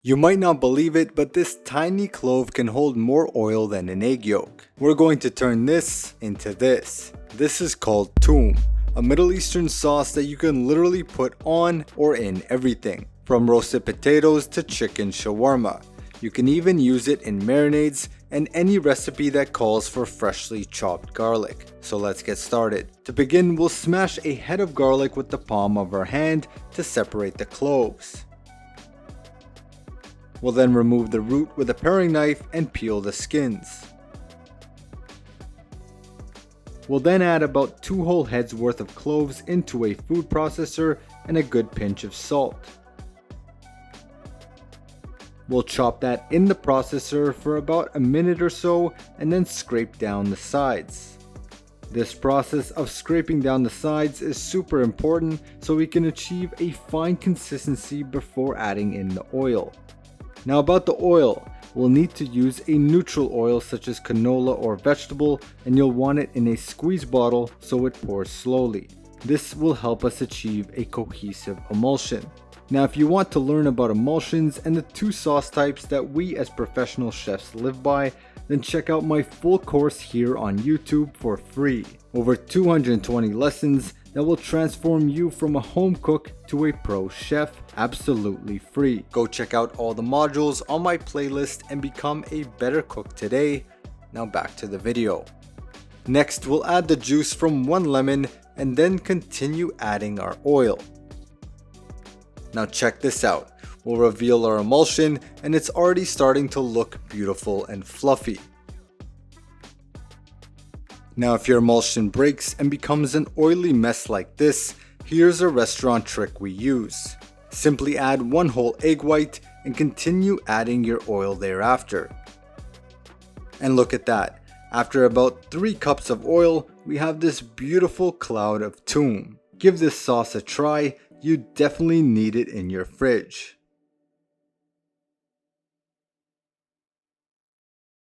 You might not believe it, but this tiny clove can hold more oil than an egg yolk. We're going to turn this into this. This is called toom, a Middle Eastern sauce that you can literally put on or in everything, from roasted potatoes to chicken shawarma. You can even use it in marinades and any recipe that calls for freshly chopped garlic. So let's get started. To begin, we'll smash a head of garlic with the palm of our hand to separate the cloves. We'll then remove the root with a paring knife and peel the skins. We'll then add about 2 whole heads worth of cloves into a food processor and a good pinch of salt. We'll chop that in the processor for about a minute or so and then scrape down the sides. This process of scraping down the sides is super important so we can achieve a fine consistency before adding in the oil. Now about the oil, we'll need to use a neutral oil such as canola or vegetable, and you'll want it in a squeeze bottle so it pours slowly. This will help us achieve a cohesive emulsion. Now if you want to learn about emulsions and the 2 sauce types that we as professional chefs live by, then check out my full course here on YouTube for free. Over 220 lessons that will transform you from a home cook to a pro chef absolutely free. Go check out all the modules on my playlist and become a better cook today. Now back to the video. Next, we'll add the juice from 1 lemon and then continue adding our oil. Now check this out. We'll reveal our emulsion and it's already starting to look beautiful and fluffy. Now if your emulsion breaks and becomes an oily mess like this, here's a restaurant trick we use. Simply add 1 whole egg white and continue adding your oil thereafter. And look at that. After about 3 cups of oil, we have this beautiful cloud of toom. Give this sauce a try, you definitely need it in your fridge.